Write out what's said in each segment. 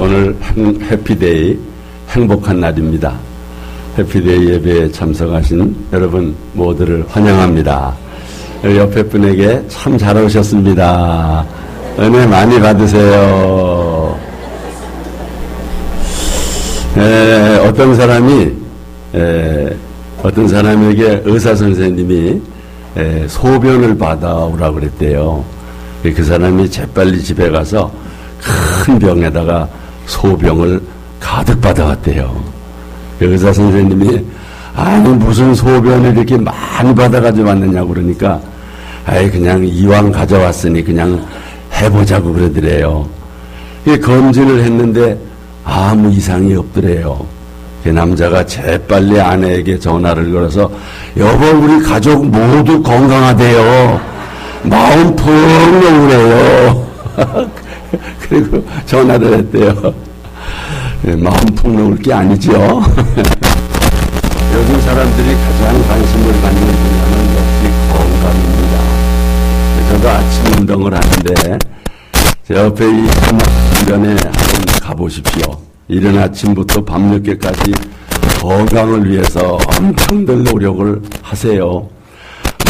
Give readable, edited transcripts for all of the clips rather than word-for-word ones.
오늘 해피데이, 행복한 날입니다. 해피데이 예배에 참석하신 여러분 모두를 환영합니다. 옆에 분에게 참 잘 오셨습니다. 은혜 많이 받으세요. 어떤 사람에게 의사 선생님이 소변을 받아오라고 그랬대요. 그 사람이 재빨리 집에 가서 큰 병에다가 소병을 가득 받아왔대요. 의사 선생님이 아니 무슨 소변을 이렇게 많이 받아가지고 왔느냐고 그러니까 그냥 이왕 가져왔으니 그냥 해보자고 그러더래요. 검진을 했는데 아무 이상이 없더래요. 그 남자가 재빨리 아내에게 전화를 걸어서 여보 우리 가족 모두 건강하대요. 마음 푹 놓으래요. 그리고 전화를 했대요. 마음 푹 놓을 게 아니죠. 요즘 사람들이 가장 관심을 갖는 분야는 역시 건강입니다. 저도 아침 운동을 하는데 제 옆에 이 주변에 한번 가보십시오. 이른 아침부터 밤늦게까지 건강을 위해서 엄청들 노력을 하세요.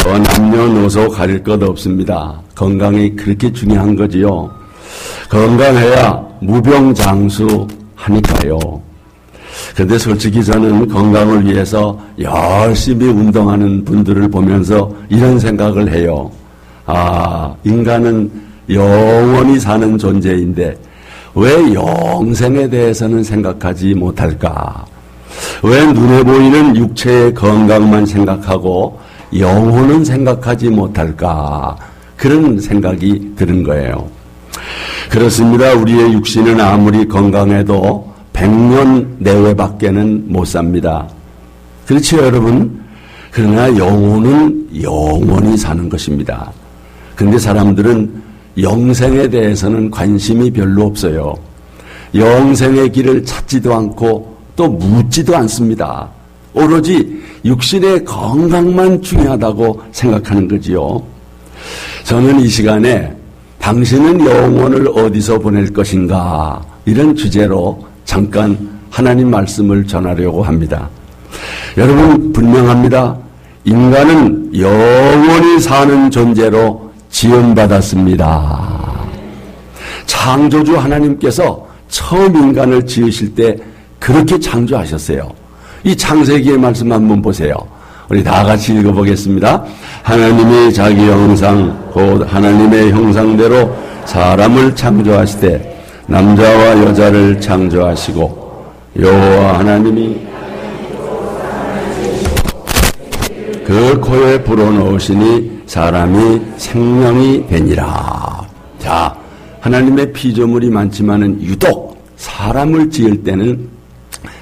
남녀노소 가릴 것 없습니다. 건강이 그렇게 중요한 거지요. 건강해야 무병장수 하니까요. 그런데 솔직히 저는 건강을 위해서 열심히 운동하는 분들을 보면서 이런 생각을 해요. 인간은 영원히 사는 존재인데 왜 영생에 대해서는 생각하지 못할까? 왜 눈에 보이는 육체의 건강만 생각하고 영혼은 생각하지 못할까? 그런 생각이 드는 거예요. 그렇습니다. 우리의 육신은 아무리 건강해도 100년 내외밖에는 못 삽니다. 그렇죠, 여러분? 그러나 영혼은 영원히 사는 것입니다. 그런데 사람들은 영생에 대해서는 관심이 별로 없어요. 영생의 길을 찾지도 않고 또 묻지도 않습니다. 오로지 육신의 건강만 중요하다고 생각하는 거지요. 저는 이 시간에 당신은 영혼을 어디서 보낼 것인가 이런 주제로 잠깐 하나님 말씀을 전하려고 합니다. 여러분 분명합니다. 인간은 영원히 사는 존재로 지음받았습니다. 창조주 하나님께서 처음 인간을 지으실 때 그렇게 창조하셨어요. 이 창세기의 말씀 한번 보세요. 우리 다 같이 읽어보겠습니다. 하나님이 자기 형상 곧 하나님의 형상대로 사람을 창조하시되 남자와 여자를 창조하시고 여호와 하나님이 그 코에 불어넣으시니 사람이 생명이 되니라. 자, 하나님의 피조물이 많지만은 유독 사람을 지을 때는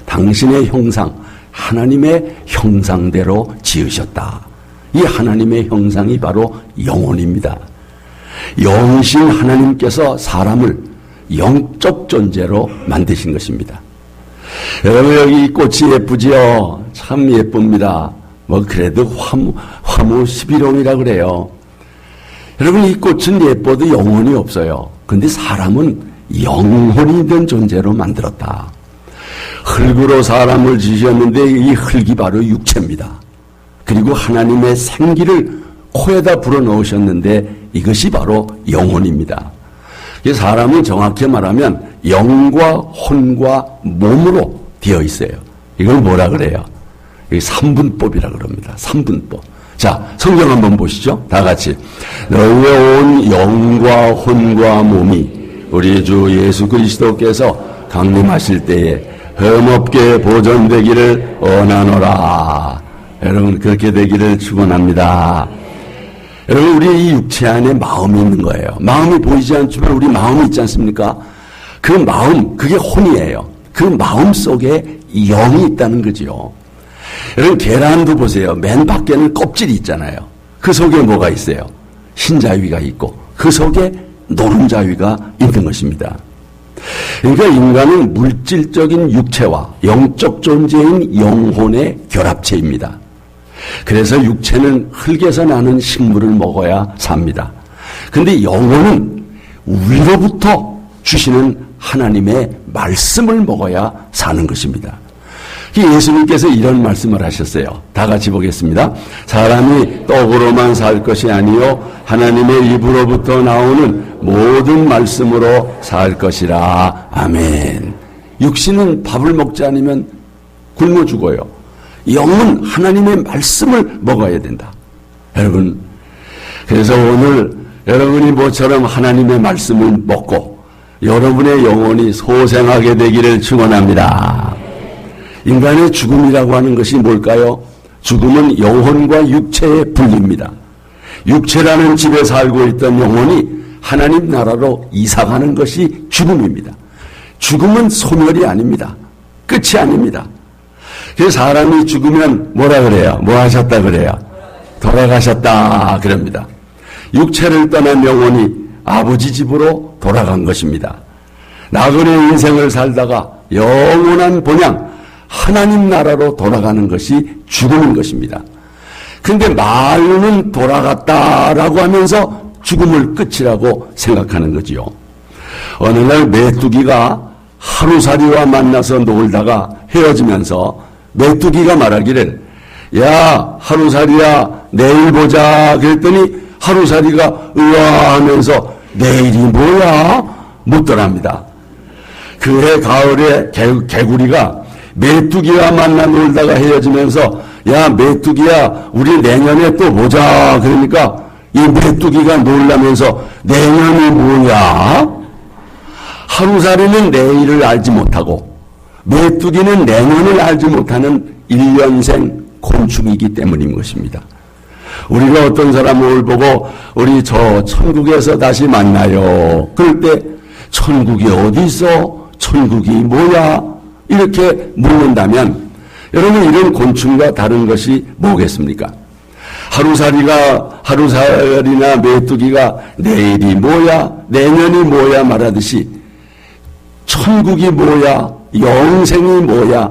당신의 형상, 하나님의 형상대로 지으셨다. 이 하나님의 형상이 바로 영혼입니다. 영신 하나님께서 사람을 영적 존재로 만드신 것입니다. 여러분 여기 꽃이 예쁘지요? 참 예쁩니다. 그래도 화무 11홍이라 그래요. 여러분 이 꽃은 예뻐도 영혼이 없어요. 그런데 사람은 영혼이 있는 존재로 만들었다. 흙으로 사람을 지으셨는데 이 흙이 바로 육체입니다. 그리고 하나님의 생기를 코에다 불어넣으셨는데 이것이 바로 영혼입니다. 사람은 정확히 말하면 영과 혼과 몸으로 되어 있어요. 이걸 뭐라 그래요? 삼분법이라 그럽니다. 삼분법. 자, 성경 한번 보시죠. 다 같이. 너희의 온 영과 혼과 몸이 우리 주 예수 그리스도께서 강림하실 때에 흠없게 보존되기를 원하노라. 여러분 그렇게 되기를 축원합니다. 여러분 우리 이 육체 안에 마음이 있는 거예요. 마음이 보이지 않지만 우리 마음이 있지 않습니까? 그 마음, 그게 혼이에요. 그 마음 속에 영이 있다는 거지요. 여러분 계란도 보세요. 맨 밖에는 껍질이 있잖아요. 그 속에 뭐가 있어요? 흰자위가 있고 그 속에 노른자위가 있는 것입니다. 그러니까 인간은 물질적인 육체와 영적 존재인 영혼의 결합체입니다. 그래서 육체는 흙에서 나는 식물을 먹어야 삽니다. 그런데 영혼은 위로부터 주시는 하나님의 말씀을 먹어야 사는 것입니다. 예수님께서 이런 말씀을 하셨어요. 다 같이 보겠습니다. 사람이 떡으로만 살 것이 아니요 하나님의 입으로부터 나오는 모든 말씀으로 살 것이라. 아멘. 육신은 밥을 먹지 않으면 굶어 죽어요. 영은 하나님의 말씀을 먹어야 된다. 여러분, 그래서 오늘 여러분이 모처럼 하나님의 말씀을 먹고 여러분의 영혼이 소생하게 되기를 축원합니다. 인간의 죽음이라고 하는 것이 뭘까요? 죽음은 영혼과 육체의 분리입니다. 육체라는 집에 살고 있던 영혼이 하나님 나라로 이사가는 것이 죽음입니다. 죽음은 소멸이 아닙니다. 끝이 아닙니다. 그래서 사람이 죽으면 뭐라 그래요? 뭐 하셨다 그래요? 돌아가셨다 그럽니다. 육체를 떠난 영혼이 아버지 집으로 돌아간 것입니다. 나그네 인생을 살다가 영원한 본향 하나님 나라로 돌아가는 것이 죽음인 것입니다. 근데 말로는 돌아갔다라고 하면서 죽음을 끝이라고 생각하는 거지요. 어느 날 메뚜기가 하루살이와 만나서 놀다가 헤어지면서 메뚜기가 말하기를 야 하루살이야 내일 보자 그랬더니 하루살이가 으아 하면서 내일이 뭐야 묻더랍니다. 그해 가을에 개구리가 메뚜기와 만나 놀다가 헤어지면서 야 메뚜기야 우리 내년에 또 보자 그러니까 이 메뚜기가 놀라면서 내년이 뭐야? 하루살이는 내일을 알지 못하고 메뚜기는 내년을 알지 못하는 1년생 곤충이기 때문인 것입니다. 우리가 어떤 사람을 보고 우리 저 천국에서 다시 만나요. 그럴 때 천국이 어디 있어? 천국이 뭐야? 이렇게 묻는다면 여러분 이런 곤충과 다른 것이 뭐겠습니까? 하루살이나 메뚜기가 내일이 뭐야? 내년이 뭐야? 말하듯이 천국이 뭐야? 영생이 뭐야?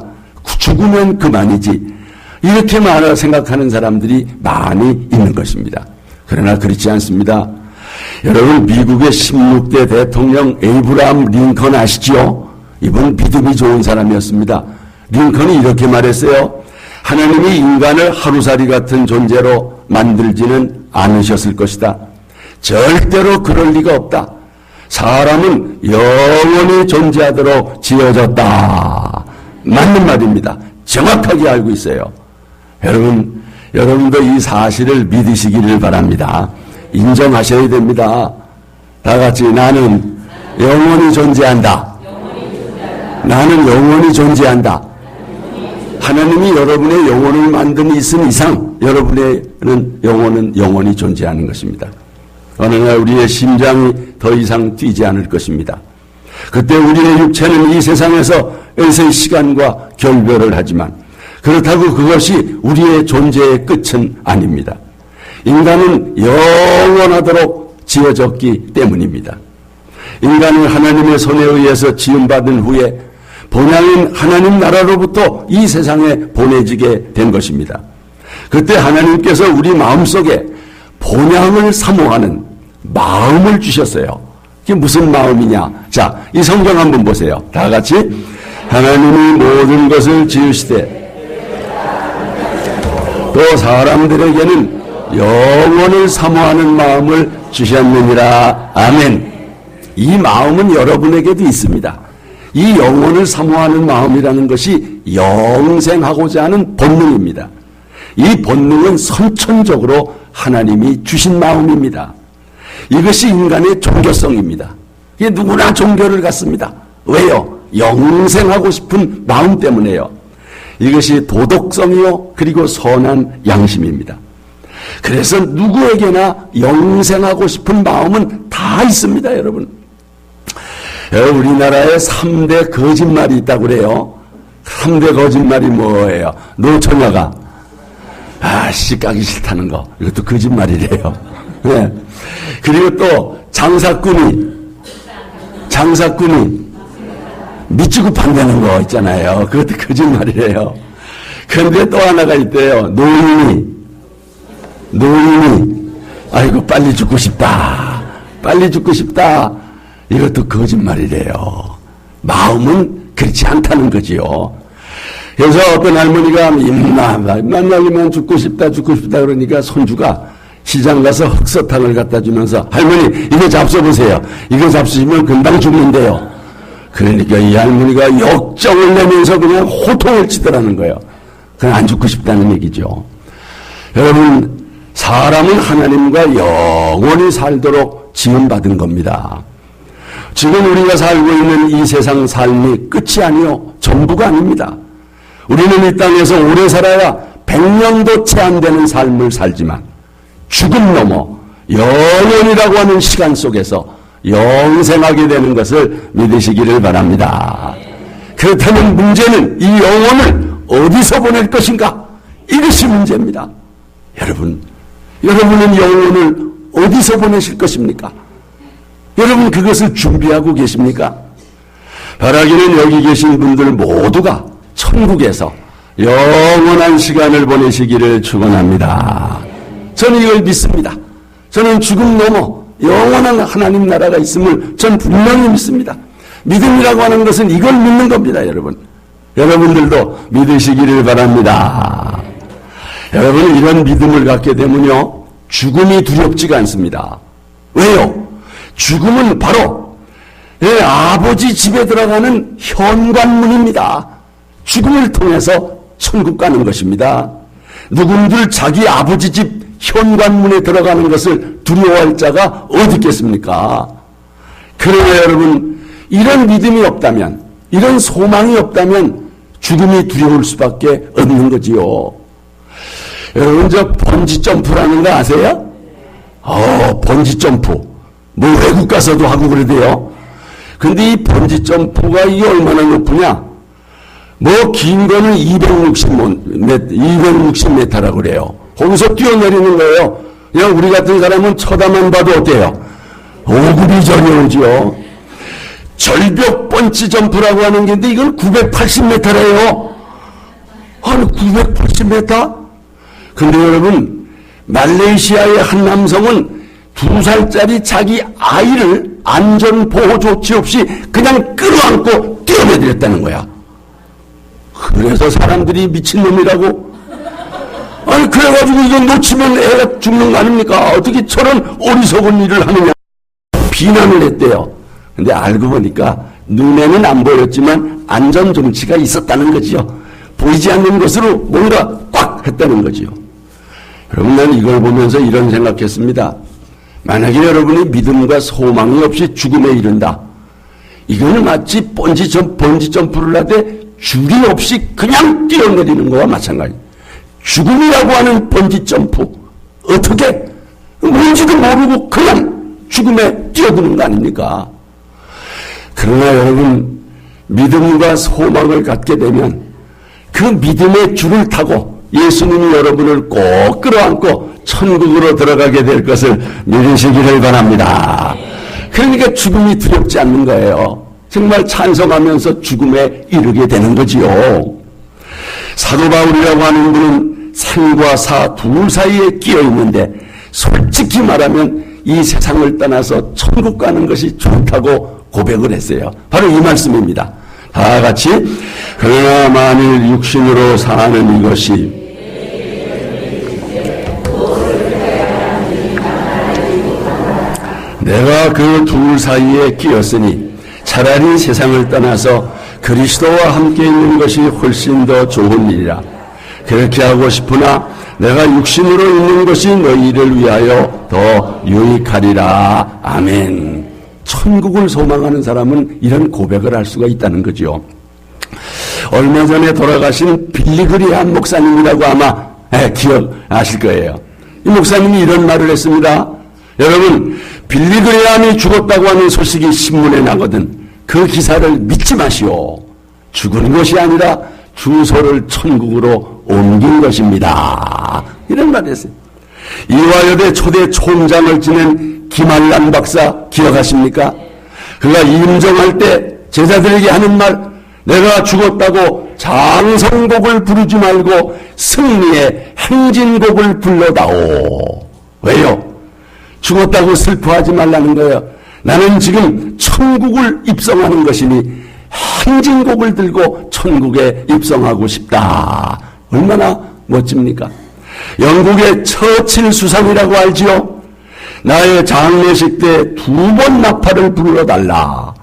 죽으면 그만이지. 이렇게 생각하는 사람들이 많이 있는 것입니다. 그러나 그렇지 않습니다. 여러분 미국의 16대 대통령 에이브라함 링컨 아시지요? 이분 믿음이 좋은 사람이었습니다. 링컨이 이렇게 말했어요. 하나님이 인간을 하루살이 같은 존재로 만들지는 않으셨을 것이다. 절대로 그럴 리가 없다. 사람은 영원히 존재하도록 지어졌다. 맞는 말입니다. 정확하게 알고 있어요. 여러분도 이 사실을 믿으시기를 바랍니다. 인정하셔야 됩니다. 다 같이 나는 영원히 존재한다. 나는 영원히 존재한다. 하나님이 여러분의 영혼을 만든 있음 이상 여러분의 영혼은 영원히 존재하는 것입니다. 어느 날 우리의 심장이 더 이상 뛰지 않을 것입니다. 그때 우리의 육체는 이 세상에서의 시간과 결별을 하지만 그렇다고 그것이 우리의 존재의 끝은 아닙니다. 인간은 영원하도록 지어졌기 때문입니다. 인간은 하나님의 손에 의해서 지음받은 후에 본향인 하나님 나라로부터 이 세상에 보내지게 된 것입니다. 그때 하나님께서 우리 마음속에 본향을 사모하는 마음을 주셨어요. 그게 무슨 마음이냐? 자, 이 성경 한번 보세요. 다 같이. 하나님이 모든 것을 지으시되 또 사람들에게는 영원을 사모하는 마음을 주셨느니라. 아멘. 이 마음은 여러분에게도 있습니다. 이 영혼을 사모하는 마음이라는 것이 영생하고자 하는 본능입니다. 이 본능은 선천적으로 하나님이 주신 마음입니다. 이것이 인간의 종교성입니다. 이게 누구나 종교를 갖습니다. 왜요? 영생하고 싶은 마음 때문에요. 이것이 도덕성이요 그리고 선한 양심입니다. 그래서 누구에게나 영생하고 싶은 마음은 다 있습니다. 여러분. 우리나라에 3대 거짓말이 있다고 그래요. 3대 거짓말이 뭐예요? 노처녀가 까기 싫다는 거. 이것도 거짓말이래요. 네. 그리고 또 장사꾼이 미치고 판다는 거 있잖아요. 그것도 거짓말이래요. 그런데 또 하나가 있대요. 노인이 아이고 빨리 죽고 싶다. 이것도 거짓말이래요. 마음은 그렇지 않다는 거지요. 그래서 어떤 할머니가 만나기만 죽고 싶다 그러니까 손주가 시장 가서 흑서탕을 갖다 주면서 할머니 이거 잡숴보세요. 이거 잡수시면 금방 죽는데요. 그러니까 이 할머니가 역정을 내면서 그냥 호통을 치더라는 거예요. 그냥 안 죽고 싶다는 얘기죠. 여러분, 사람은 하나님과 영원히 살도록 지음받은 겁니다. 지금 우리가 살고 있는 이 세상 삶이 끝이 아니요 전부가 아닙니다. 우리는 이 땅에서 오래 살아야 100년도 채 안 되는 삶을 살지만 죽음 넘어 영원이라고 하는 시간 속에서 영생하게 되는 것을 믿으시기를 바랍니다. 그렇다면 문제는 이 영혼을 어디서 보낼 것인가? 이것이 문제입니다. 여러분은 영혼을 어디서 보내실 것입니까? 여러분 그것을 준비하고 계십니까? 바라기는 여기 계신 분들 모두가 천국에서 영원한 시간을 보내시기를 축원합니다. 저는 이걸 믿습니다. 저는 죽음 넘어 영원한 하나님 나라가 있음을 전 분명히 믿습니다. 믿음이라고 하는 것은 이걸 믿는 겁니다, 여러분. 여러분들도 믿으시기를 바랍니다. 여러분은 이런 믿음을 갖게 되면요, 죽음이 두렵지가 않습니다. 왜요? 죽음은 바로 아버지 집에 들어가는 현관문입니다. 죽음을 통해서 천국 가는 것입니다. 누군들 자기 아버지 집 현관문에 들어가는 것을 두려워할 자가 어디 있겠습니까? 그러나 여러분, 이런 믿음이 없다면, 이런 소망이 없다면 죽음이 두려울 수밖에 없는 거지요. 여러분, 저 번지점프라는 거 아세요? 번지점프. 뭐 외국 가서도 하고 그러대요. 근데 이 번지점프가 이게 얼마나 높으냐? 뭐 긴 거는 260m라고 그래요. 거기서 뛰어내리는 거예요. 그냥 우리 같은 사람은 쳐다만 봐도 어때요? 오급이 전혀 오지요. 절벽 번지 점프라고 하는 게 있는데 이건 980m래요. 아니 980m? 근데 여러분, 말레이시아의 한 남성은 2살짜리 자기 아이를 안전보호 조치 없이 그냥 끌어안고 뛰어내렸다는 거야. 그래서 사람들이 미친놈이라고? 아니 그래가지고 이거 놓치면 애가 죽는 거 아닙니까? 어떻게 저런 어리석은 일을 하느냐 비난을 했대요. 근데 알고 보니까 눈에는 안 보였지만 안전정치가 있었다는 거지요. 보이지 않는 것으로 뭔가 꽉 했다는 거지요. 여러분, 나는 이걸 보면서 이런 생각했습니다. 만약에 여러분이 믿음과 소망이 없이 죽음에 이른다. 이거는 마치 번지점프를 하되 줄이 없이 그냥 뛰어내리는 거와 마찬가지입니다. 죽음이라고 하는 번지점프, 어떻게 뭔지도 모르고 그냥 죽음에 뛰어드는 거 아닙니까? 그러나 여러분, 믿음과 소망을 갖게 되면 그 믿음의 줄을 타고 예수님이 여러분을 꼭 끌어안고 천국으로 들어가게 될 것을 믿으시기를 바랍니다. 그러니까 죽음이 두렵지 않는 거예요. 정말 찬송하면서 죽음에 이르게 되는 거지요. 사도 바울이라고 하는 분은 생과 사 둘 사이에 끼어 있는데 솔직히 말하면 이 세상을 떠나서 천국 가는 것이 좋다고 고백을 했어요. 바로 이 말씀입니다. 다 같이, 그러나 만일 육신으로 사는 이것이 내가 그 둘 사이에 끼었으니 차라리 세상을 떠나서 그리스도와 함께 있는 것이 훨씬 더 좋은 일이라. 그렇게 하고 싶으나 내가 육신으로 있는 것이 너희를 위하여 더 유익하리라. 아멘. 천국을 소망하는 사람은 이런 고백을 할 수가 있다는 거죠. 얼마 전에 돌아가신 빌리 그리함 목사님이라고 아마 기억하실 거예요. 이 목사님이 이런 말을 했습니다. 여러분, 빌리 그리함이 죽었다고 하는 소식이 신문에 나거든 그 기사를 믿지 마시오. 죽은 것이 아니라 주소를 천국으로 옮긴 것입니다. 이런 말을 했어요. 이화여대 초대 총장을 지낸 김한란 박사 기억하십니까? 그가 임종할 때 제자들에게 하는 말, 내가 죽었다고 장성곡을 부르지 말고 승리의 행진곡을 불러다오. 왜요? 죽었다고 슬퍼하지 말라는 거예요. 나는 지금 천국을 입성하는 것이니 행진곡을 들고 천국에 입성하고 싶다. 얼마나 멋집니까? 영국의 처칠 수상이라고 알지요? 나의 장례식 때 2번 나팔을 불러달라.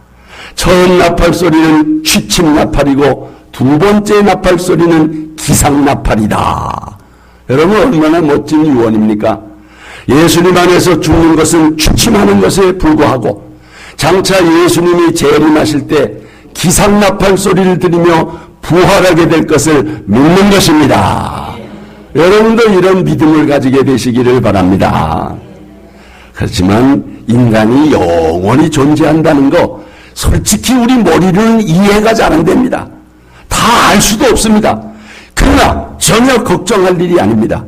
처음 나팔 소리는 취침 나팔이고 2번째 나팔 소리는 기상 나팔이다. 여러분 얼마나 멋진 유언입니까? 예수님 안에서 죽는 것은 취침하는 것에 불과하고 장차 예수님이 재림하실 때 기상 나팔 소리를 들으며 부활하게 될 것을 믿는 것입니다. 여러분도 이런 믿음을 가지게 되시기를 바랍니다. 그렇지만 인간이 영원히 존재한다는 거 솔직히 우리 머리로는 이해가 잘 안 됩니다. 다 알 수도 없습니다. 그러나 전혀 걱정할 일이 아닙니다.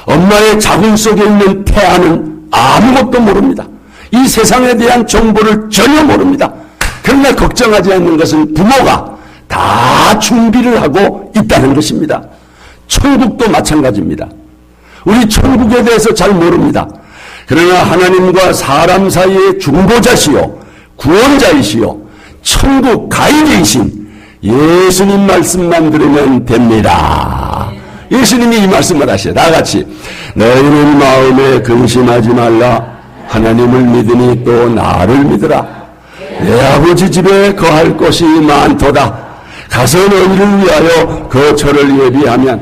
엄마의 자궁 속에 있는 태아는 아무것도 모릅니다. 이 세상에 대한 정보를 전혀 모릅니다. 그러나 걱정하지 않는 것은 부모가 다 준비를 하고 있다는 것입니다. 천국도 마찬가지입니다. 우리 천국에 대해서 잘 모릅니다. 그러나 하나님과 사람 사이의 중보자시요 구원자이시요 천국 가이드이신 예수님 말씀만 들으면 됩니다. 예수님이 이 말씀을 하셔요. 다같이 너희는 마음에 근심하지 말라. 하나님을 믿으니 또 나를 믿으라. 내 아버지 집에 거할 곳이 많도다. 가서 너희를 위하여 거처를 예비하면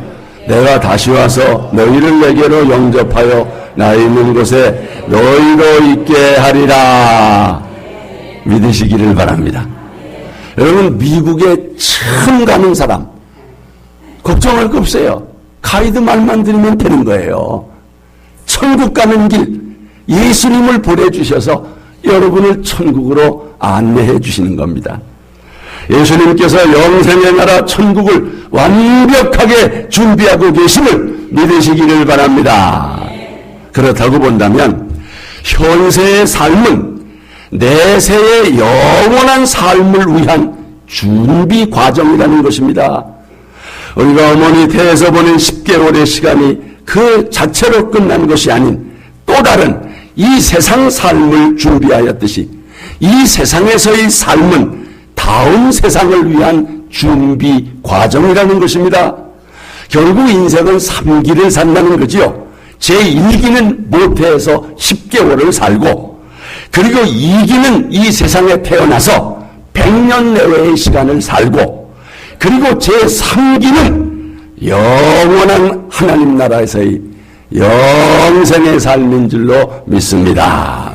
내가 다시 와서 너희를 내게로 영접하여 나 있는 곳에 너희도 있게 하리라. 믿으시기를 바랍니다. 여러분 미국에 처음 가는 사람 걱정할 거 없어요. 가이드 말만 들으면 되는 거예요. 천국 가는 길 예수님을 보내주셔서 여러분을 천국으로 안내해 주시는 겁니다. 예수님께서 영생의 나라 천국을 완벽하게 준비하고 계심을 믿으시기를 바랍니다. 그렇다고 본다면 현세의 삶은 내세의 영원한 삶을 위한 준비 과정이라는 것입니다. 우리가 어머니 태에서 보낸 10개월의 시간이 그 자체로 끝난 것이 아닌 또 다른 이 세상 삶을 준비하였듯이 이 세상에서의 삶은 다음 세상을 위한 준비 과정이라는 것입니다. 결국 인생은 3기를 산다는 거지요. 제1기는 모태에서 10개월을 살고 그리고 2기는 이 세상에 태어나서 100년 내외의 시간을 살고 그리고 제3기는 영원한 하나님 나라에서의 영생의 삶인 줄로 믿습니다.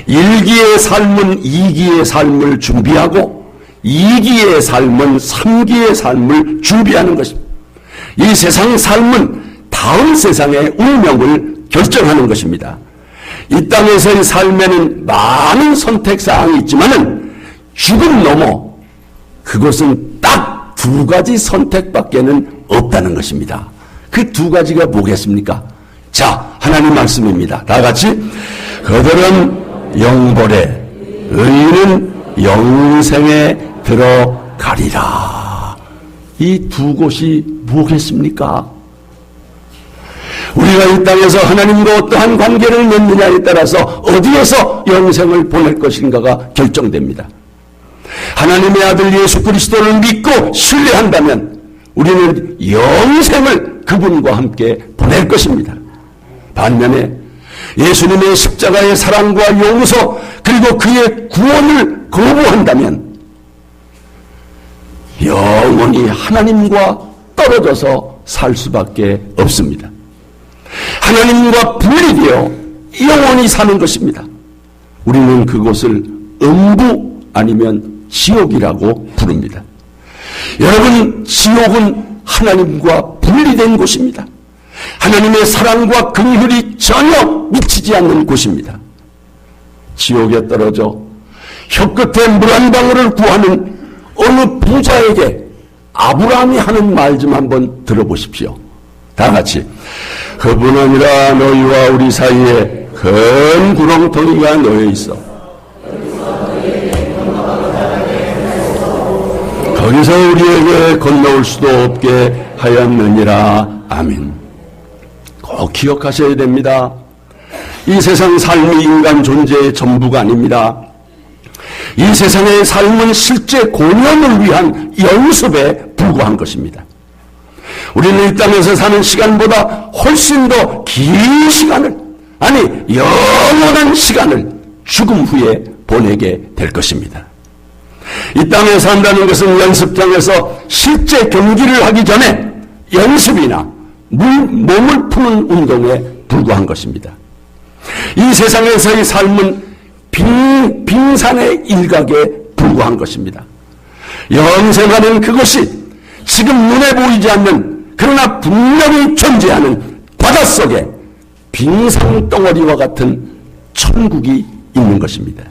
1기의 삶은 2기의 삶을 준비하고 2기의 삶은 3기의 삶을 준비하는 것입니다. 이 세상 삶은 다음 세상의 운명을 결정하는 것입니다. 이 땅에서의 삶에는 많은 선택사항이 있지만은 죽음 넘어 그것은 딱 2가지 선택밖에는 없다는 것입니다. 그 2가지가 뭐겠습니까? 자, 하나님 말씀입니다. 다 같이 그들은 영벌에 의인은 영생에 들어가리라. 이 2곳이 뭐겠습니까? 우리가 이 땅에서 하나님과 어떠한 관계를 맺느냐에 따라서 어디에서 영생을 보낼 것인가가 결정됩니다. 하나님의 아들 예수 그리스도를 믿고 신뢰한다면 우리는 영생을 그분과 함께 보낼 것입니다. 반면에 예수님의 십자가의 사랑과 용서 그리고 그의 구원을 거부한다면 영원히 하나님과 떨어져서 살 수밖에 없습니다. 하나님과 분리되어 영원히 사는 것입니다. 우리는 그곳을 음부 아니면 지옥이라고 부릅니다. 여러분, 지옥은 하나님과 분리된 곳입니다. 하나님의 사랑과 긍휼이 전혀 미치지 않는 곳입니다. 지옥에 떨어져 혀끝에 물 한 방울을 구하는 어느 부자에게 아브라함이 하는 말 좀 한번 들어보십시오. 다 같이 그뿐 아니라 너희와 우리 사이에 큰 구렁텅이가 놓여 있어 거기서 우리에게 건너올 수도 없게 하였느니라. 아멘. 꼭 기억하셔야 됩니다. 이 세상 삶이 인간 존재의 전부가 아닙니다. 이 세상의 삶은 실제 공연을 위한 연습에 불과한 것입니다. 우리는 이 땅에서 사는 시간보다 훨씬 더 긴 시간을, 아니 영원한 시간을 죽음 후에 보내게 될 것입니다. 이 땅에 산다는 것은 연습장에서 실제 경기를 하기 전에 연습이나 몸을 푸는 운동에 불과한 것입니다. 이 세상에서의 삶은 빙산의 일각에 불과한 것입니다. 영생하는 그것이 지금 눈에 보이지 않는, 그러나 분명히 존재하는 바닷속에 빙산 덩어리와 같은 천국이 있는 것입니다.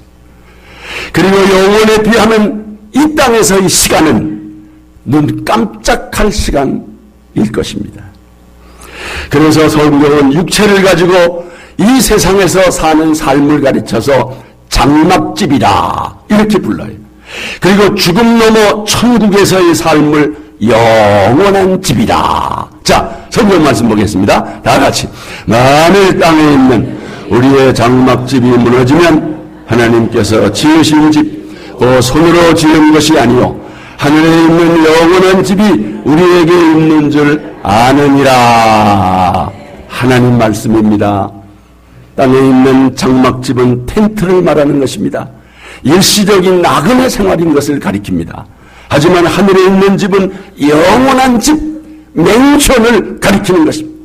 그리고 영원에 비하면 이 땅에서의 시간은 눈 깜짝할 시간일 것입니다. 그래서 성경은 육체를 가지고 이 세상에서 사는 삶을 가르쳐서 장막집이라 이렇게 불러요. 그리고 죽음 넘어 천국에서의 삶을 영원한 집이라. 자, 성경 말씀 보겠습니다. 다 같이. 만일 땅에 있는 우리의 장막집이 무너지면 하나님께서 지으신 집, 그 손으로 지은 것이 아니요 하늘에 있는 영원한 집이 우리에게 있는 줄 아느니라. 하나님 말씀입니다. 땅에 있는 장막집은 텐트를 말하는 것입니다. 일시적인 나그네 생활인 것을 가리킵니다. 하지만 하늘에 있는 집은 영원한 집, 맹션을 가리키는 것입니다.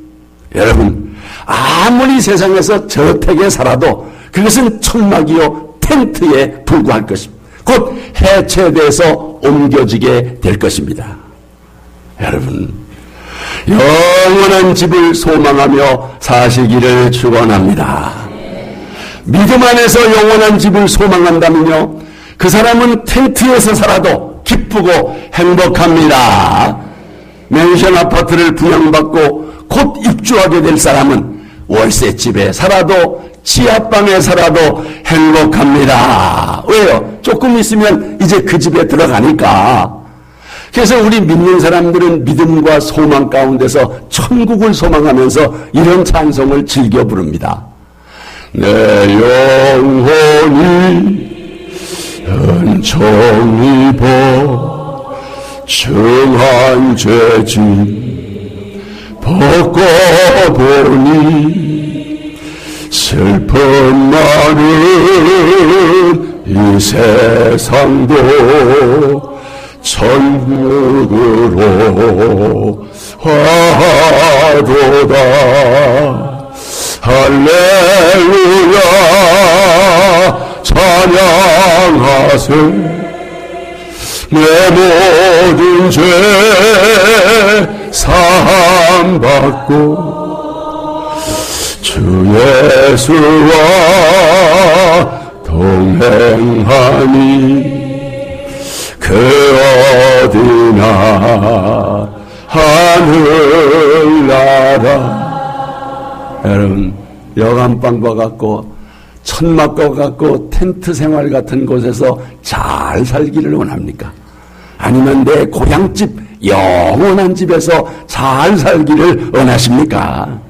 여러분, 아무리 세상에서 저택에 살아도 그것은 천막이요 텐트에 불과할 것입니다. 곧 해체돼서 옮겨지게 될 것입니다. 여러분, 영원한 집을 소망하며 사시기를 축원합니다. 믿음 안에서 영원한 집을 소망한다면요, 그 사람은 텐트에서 살아도 기쁘고 행복합니다. 맨션 아파트를 분양받고 곧 입주하게 될 사람은 월세집에 살아도 지하방에 살아도 행복합니다. 왜요? 조금 있으면 이제 그 집에 들어가니까. 그래서 우리 믿는 사람들은 믿음과 소망 가운데서 천국을 소망하면서 이런 찬송을 즐겨 부릅니다. 내 영혼이 은총이 보증한 죄짐 벗고 보니 슬픈 많은 이 세상도 천국으로 화도다. 할렐루야 찬양하세. 내 모든 죄 사함받고 주 예수와 동행하니 그 어디나 하늘나라. 여러분, 여간방과 같고 천막과 같고 텐트 생활 같은 곳에서 잘 살기를 원합니까? 아니면 내 고향집 영원한 집에서 잘 살기를 원하십니까?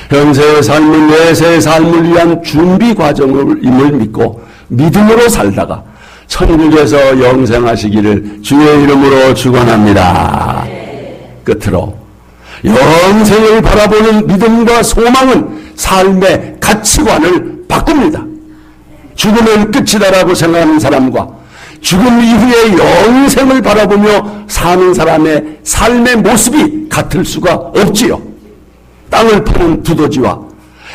현세의 삶은 내세의 삶을 위한 준비 과정임을 믿고 믿음으로 살다가 천국에서 영생하시기를 주의 이름으로 축원합니다. 끝으로 영생을 바라보는 믿음과 소망은 삶의 가치관을 바꿉니다. 죽으면 끝이다라고 생각하는 사람과 죽음 이후의 영생을 바라보며 사는 사람의 삶의 모습이 같을 수가 없지요. 땅을 파는 두더지와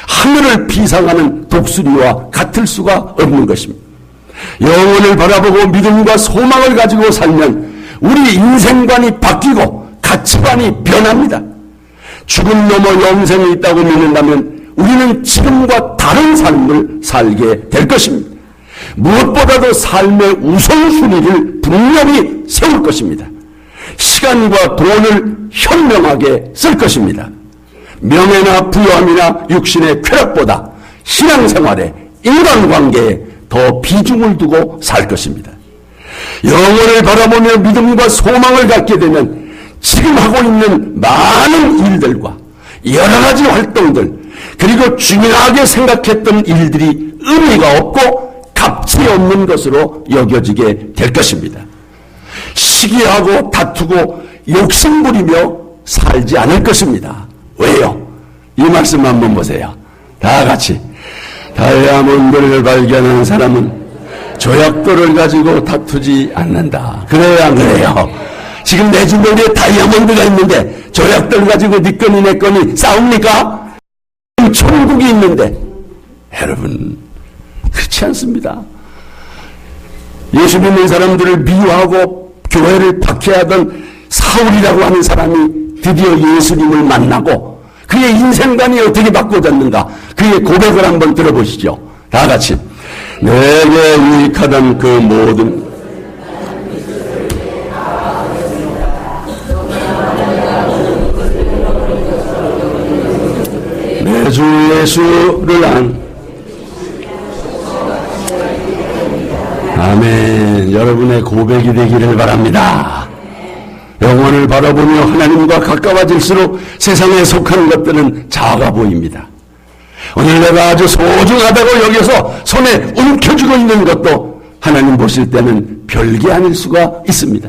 하늘을 비상하는 독수리와 같을 수가 없는 것입니다. 영혼을 바라보고 믿음과 소망을 가지고 살면 우리 인생관이 바뀌고 가치관이 변합니다. 죽음 넘어 영생이 있다고 믿는다면 우리는 지금과 다른 삶을 살게 될 것입니다. 무엇보다도 삶의 우선순위를 분명히 세울 것입니다. 시간과 돈을 현명하게 쓸 것입니다. 명예나 부유함이나 육신의 쾌락보다 신앙생활에 인간관계에 더 비중을 두고 살 것입니다. 영혼을 바라보며 믿음과 소망을 갖게 되면 지금 하고 있는 많은 일들과 여러 가지 활동들, 그리고 중요하게 생각했던 일들이 의미가 없고 값이 없는 것으로 여겨지게 될 것입니다. 시기하고 다투고 욕심부리며 살지 않을 것입니다. 왜요? 이 말씀 한번 보세요. 다 같이. 다이아몬드를 발견한 사람은 조약돌을 가지고 다투지 않는다. 그래요, 안 그래요? 지금 내 주머니에 다이아몬드가 있는데 조약돌 가지고 네 건이 내 건이 싸웁니까? 천국이 있는데. 여러분, 그렇지 않습니다. 예수 믿는 사람들을 미워하고 교회를 박해하던 사울이라고 하는 사람이 드디어 예수님을 만나고 그의 인생관이 어떻게 바꿔졌는가, 그의 고백을 한번 들어보시죠. 다 같이. 내게 유익하던 그 모든 내 주 예수를 아멘. 여러분의 고백이 되기를 바랍니다. 영혼을 바라보며 하나님과 가까워질수록 세상에 속한 것들은 작아 보입니다. 오늘 내가 아주 소중하다고 여겨서 손에 움켜쥐고 있는 것도 하나님 보실 때는 별게 아닐 수가 있습니다.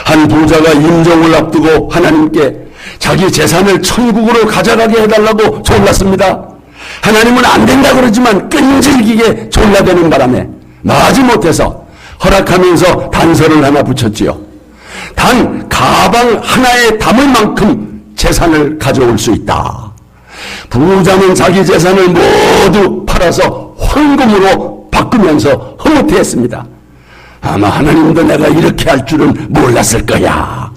한 부자가 임종을 앞두고 하나님께 자기 재산을 천국으로 가져가게 해달라고 졸랐습니다. 하나님은 안 된다 그러지만 끈질기게 졸라대는 바람에 마지못해서 허락하면서 단서를 하나 붙였지요. 단 가방 하나에 담을 만큼 재산을 가져올 수 있다. 부자는 자기 재산을 모두 팔아서 황금으로 바꾸면서 흐뭇해했습니다. 아마 하나님도 내가 이렇게 할 줄은 몰랐을 거야.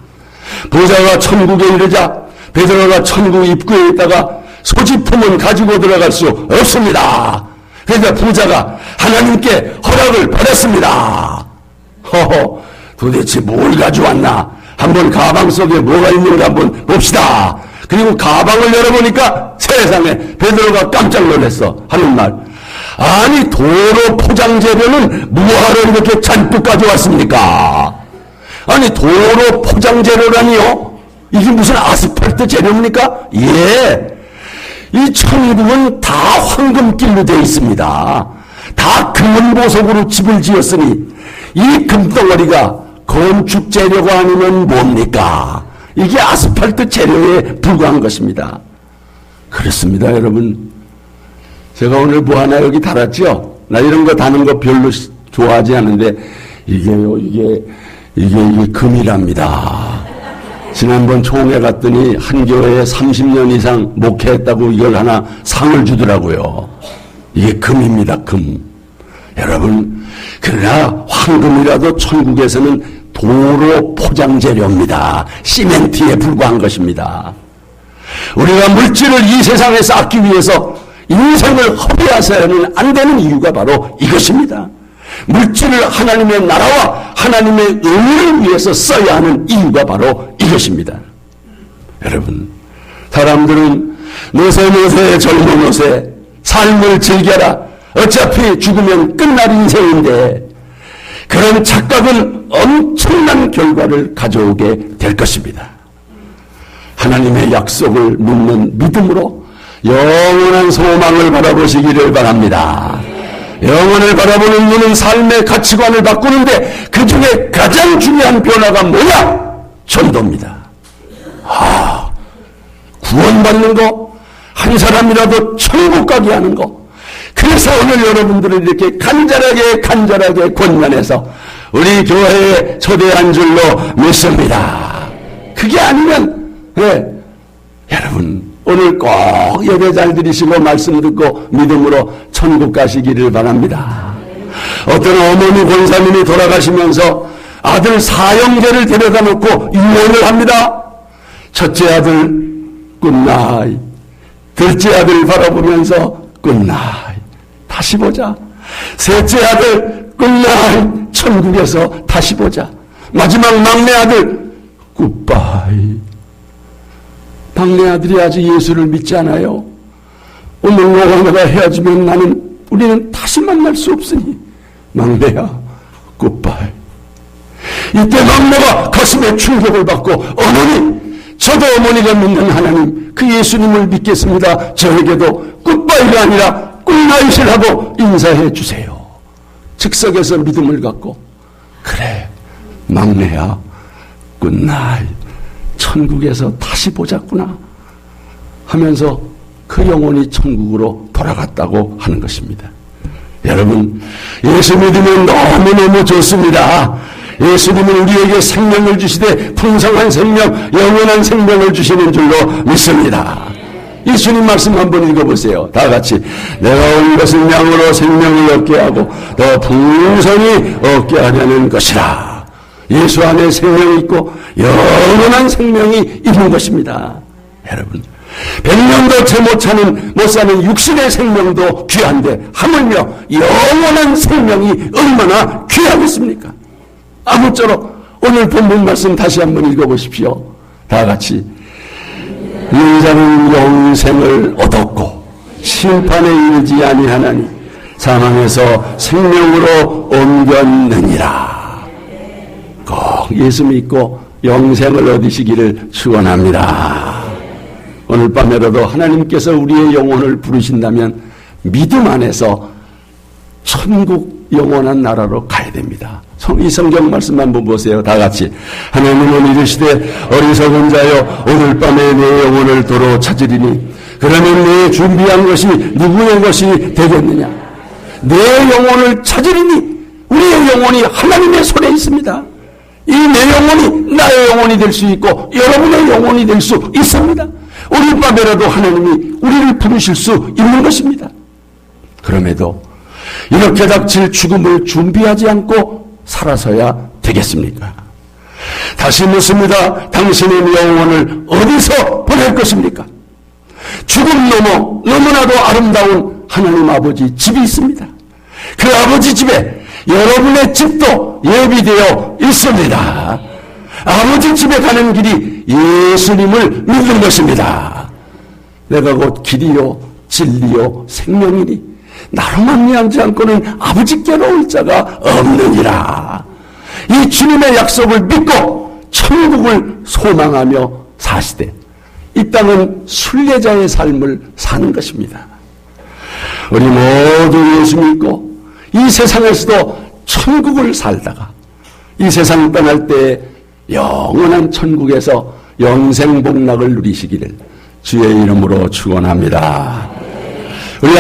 부자가 천국에 이르자 베드로가 천국 입구에 있다가 소지품은 가지고 들어갈 수 없습니다. 그러니까 부자가 하나님께 허락을 받았습니다. 허허, 도대체 뭘 가져왔나? 한번 가방 속에 뭐가 있는가 한번 봅시다. 그리고 가방을 열어보니까 세상에 베드로가 깜짝 놀랐어. 하는 말. 아니, 도로 포장 재료는 뭐하러 이렇게 잔뜩 가져왔습니까? 아니, 도로 포장 재료라니요? 이게 무슨 아스팔트 재료입니까? 예. 이 천국은 다 황금길로 되어 있습니다. 다 금은보석으로 집을 지었으니 이 금덩어리가 건축 재료가 아니면 뭡니까? 이게 아스팔트 재료에 불과한 것입니다. 그렇습니다, 여러분. 제가 오늘 뭐 하나 여기 달았죠? 나 이런 거 다는 거 별로 좋아하지 않는데 이게요, 이게 금이랍니다. 지난번 총회 갔더니 한 교회에 30년 이상 목회했다고 이걸 하나 상을 주더라고요. 이게 금입니다, 금. 여러분, 그러나 황금이라도 천국에서는 도로 포장 재료입니다. 시멘트에 불과한 것입니다. 우리가 물질을 이 세상에 쌓기 위해서 인생을 허비해서는 안 되는 이유가 바로 이것입니다. 물질을 하나님의 나라와 하나님의 의를 위해서 써야 하는 이유가 바로 이것입니다. 여러분, 사람들은 노세 젊은 노세 삶을 즐겨라, 어차피 죽으면 끝날 인생인데, 그런 착각은 엄청난 결과를 가져오게 될 것입니다. 하나님의 약속을 묻는 믿음으로 영원한 소망을 바라보시기를 바랍니다. 영원을 바라보는 눈은 삶의 가치관을 바꾸는데 그 중에 가장 중요한 변화가 뭐냐? 전도입니다. 구원받는 거, 한 사람이라도 천국 가게 하는 거. 그래서 오늘 여러분들을 이렇게 간절하게 권면해서 우리 교회에 초대한 줄로 믿습니다. 그게 아니면 여러분 오늘 꼭 예배 잘 들으시고 말씀 듣고 믿음으로 천국 가시기를 바랍니다. 어떤 어머니 권사님이 돌아가시면서 아들 사형제를 데려다 놓고 유언을 합니다. 첫째 아들 굿나잇, 둘째 아들 바라보면서 굿나잇, 다시 보자. 셋째 아들 굿나잇, 천국에서 다시 보자. 마지막 막내 아들 굿바이. 막내 아들이 아직 예수를 믿지 않아요. 오늘 너와 내가 헤어지면 우리는 다시 만날 수 없으니 막내야 굿바이. 이때 막내가 가슴에 충격을 받고 어머니, 저도 어머니가 믿는 하나님 그 예수님을 믿겠습니다. 저에게도 굿바이가 아니라 굿나잇을 하고 인사해 주세요. 즉석에서 믿음을 갖고 그래 막내야 굿나잇 천국에서 다시 보자꾸나 하면서 그 영혼이 천국으로 돌아갔다고 하는 것입니다. 여러분, 예수 믿으면 너무너무 좋습니다. 예수님은 우리에게 생명을 주시되 풍성한 생명, 영원한 생명을 주시는 줄로 믿습니다. 예수님 말씀 한번 읽어보세요. 다 같이. 내가 온 것은 양으로 생명을 얻게 하고 더 풍성히 얻게 하려는 것이라. 예수 안에 생명이 있고 영원한 생명이 있는 것입니다. 여러분, 100년도 채 못 사는 육신의 생명도 귀한데 하물며 영원한 생명이 얼마나 귀하겠습니까? 아무쪼록 오늘 본문 말씀 다시 한번 읽어보십시오. 다 같이. 인자는 영생을 얻었고 심판에 이르지 아니하나니 사망에서 생명으로 옮겼느니라. 꼭 예수 믿고 영생을 얻으시기를 축원합니다. 오늘 밤에라도 하나님께서 우리의 영혼을 부르신다면 믿음 안에서 천국 영원한 나라로 가야 됩니다. 이 성경 말씀 한번 보세요. 다 같이. 하나님은 이르시되 어리석은 자여 오늘 밤에 내 영혼을 도로 찾으리니 그러면 내 준비한 것이 누구의 것이 되겠느냐. 내 영혼을 찾으리니 우리의 영혼이 하나님의 손에 있습니다. 이 내 영혼이 나의 영혼이 될 수 있고 여러분의 영혼이 될 수 있습니다. 오늘 밤에라도 하나님이 우리를 부르실 수 있는 것입니다. 그럼에도 이렇게 닥칠 죽음을 준비하지 않고 살아서야 되겠습니까? 다시 묻습니다. 당신의 영혼을 어디서 보낼 것입니까? 죽음 넘어 너무나도 아름다운 하나님 아버지 집이 있습니다. 그 아버지 집에 여러분의 집도 예비되어 있습니다. 아버지 집에 가는 길이 예수님을 믿는 것입니다. 내가 곧 길이요 진리요 생명이니 나로 말미암지 않고는 아버지께로 올 자가 없느니라. 이 주님의 약속을 믿고 천국을 소망하며 사시되 이 땅은 순례자의 삶을 사는 것입니다. 우리 모두 예수 믿고 이 세상에서도 천국을 살다가 이 세상 떠날 때 영원한 천국에서 영생복락을 누리시기를 주의 이름으로 축원합니다. 우리